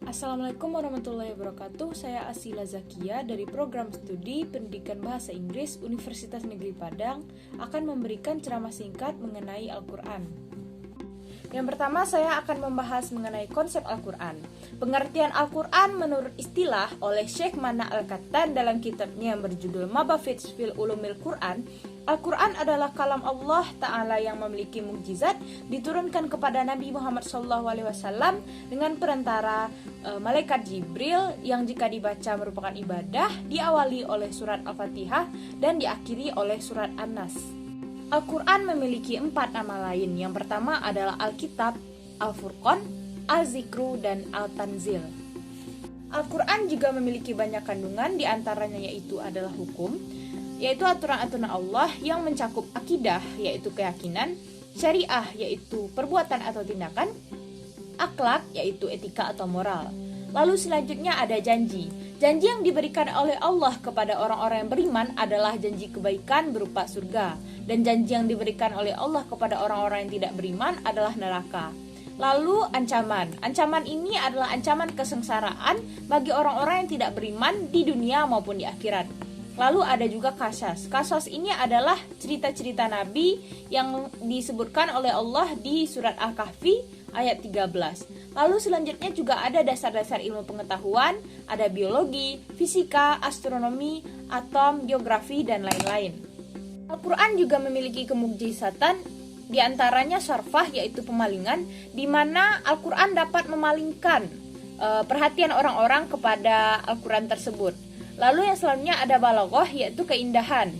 Assalamualaikum warahmatullahi wabarakatuh. Saya Asila Zakia dari Program Studi Pendidikan Bahasa Inggris Universitas Negeri Padang akan memberikan ceramah singkat mengenai Al-Quran. Yang pertama, saya akan membahas mengenai konsep Al-Quran. Pengertian Al-Quran menurut istilah oleh Syekh Mana Al-Kattan dalam kitabnya yang berjudul Mabahith fil Ulumil Quran. Al-Quran adalah kalam Allah Ta'ala yang memiliki mukjizat diturunkan kepada Nabi Muhammad SAW dengan perantara malaikat Jibril yang jika dibaca merupakan ibadah, diawali oleh surat Al-Fatihah dan diakhiri oleh surat An-Nas. Al-Quran memiliki 4 nama lain. Yang pertama adalah Alkitab, Al-Furqan, Al-Zikru, dan Al-Tanzil. Al-Quran juga memiliki banyak kandungan, diantaranya yaitu adalah hukum, yaitu aturan-aturan Allah yang mencakup akidah, yaitu keyakinan, syariah, yaitu perbuatan atau tindakan, akhlak, yaitu etika atau moral. Lalu selanjutnya ada janji. Janji yang diberikan oleh Allah kepada orang-orang yang beriman adalah janji kebaikan berupa surga. Dan janji yang diberikan oleh Allah kepada orang-orang yang tidak beriman adalah neraka. Lalu ancaman. Ancaman ini adalah ancaman kesengsaraan bagi orang-orang yang tidak beriman di dunia maupun di akhirat. Lalu ada juga qasas. Qasas ini adalah cerita-cerita Nabi yang disebutkan oleh Allah di surat Al-Kahfi ayat 13. Lalu selanjutnya juga ada dasar-dasar ilmu pengetahuan, ada biologi, fisika, astronomi, atom, geografi, dan lain-lain. Al-Quran juga memiliki kemukjizatan, diantaranya syarfah, yaitu pemalingan, di mana Al-Quran dapat memalingkan perhatian orang-orang kepada Al-Quran tersebut. Lalu yang selanjutnya ada balaghah, yaitu keindahan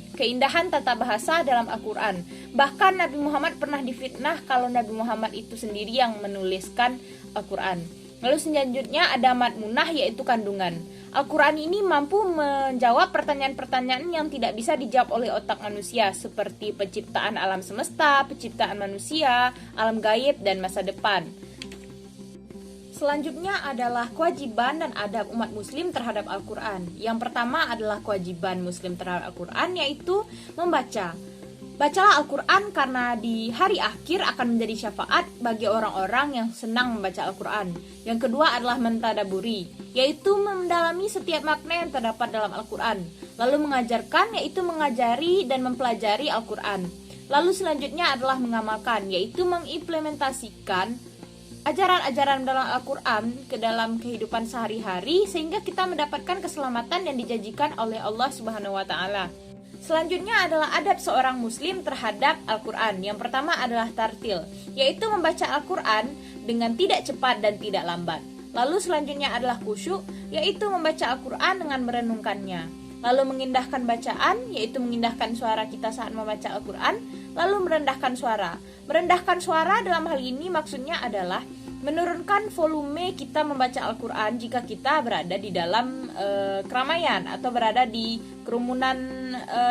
tata bahasa dalam Al-Quran. Bahkan Nabi Muhammad pernah difitnah kalau Nabi Muhammad itu sendiri yang menuliskan Al-Quran. Lalu selanjutnya ada madmunah, yaitu kandungan. Al-Quran ini mampu menjawab pertanyaan-pertanyaan yang tidak bisa dijawab oleh otak manusia, seperti penciptaan alam semesta, penciptaan manusia, alam gaib, dan masa depan. Selanjutnya adalah kewajiban dan adab umat muslim terhadap Al-Quran. Yang pertama adalah kewajiban muslim terhadap Al-Quran, yaitu membaca. Bacalah Al-Quran karena di hari akhir akan menjadi syafaat bagi orang-orang yang senang membaca Al-Quran. Yang kedua adalah mentadaburi, yaitu mendalami setiap makna yang terdapat dalam Al-Quran. Lalu mengajarkan, yaitu mengajari dan mempelajari Al-Quran. Lalu selanjutnya adalah mengamalkan, yaitu mengimplementasikan ajaran-ajaran dalam Al-Quran ke dalam kehidupan sehari-hari sehingga kita mendapatkan keselamatan yang dijanjikan oleh Allah Subhanahu wa Ta'ala. Selanjutnya adalah adab seorang muslim terhadap Al-Quran. Yang pertama adalah tartil, yaitu membaca Al-Quran dengan tidak cepat dan tidak lambat. Lalu selanjutnya adalah khusyuk, yaitu membaca Al-Quran dengan merenungkannya. Lalu mengindahkan bacaan, yaitu mengindahkan suara kita saat membaca Al-Quran. Lalu merendahkan suara. Merendahkan suara dalam hal ini maksudnya adalah menurunkan volume kita membaca Al-Quran jika kita berada di dalam keramaian atau berada di kerumunan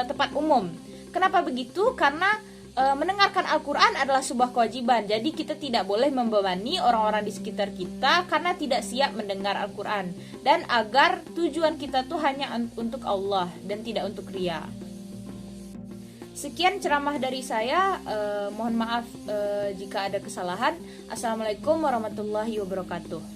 tempat umum. Kenapa begitu? Karena mendengarkan Al-Quran adalah sebuah kewajiban. Jadi kita tidak boleh membebani orang-orang di sekitar kita karena tidak siap mendengar Al-Quran. Dan agar tujuan kita tuh hanya untuk Allah dan tidak untuk ria. Sekian ceramah dari saya, mohon maaf jika ada kesalahan. Assalamualaikum warahmatullahi wabarakatuh.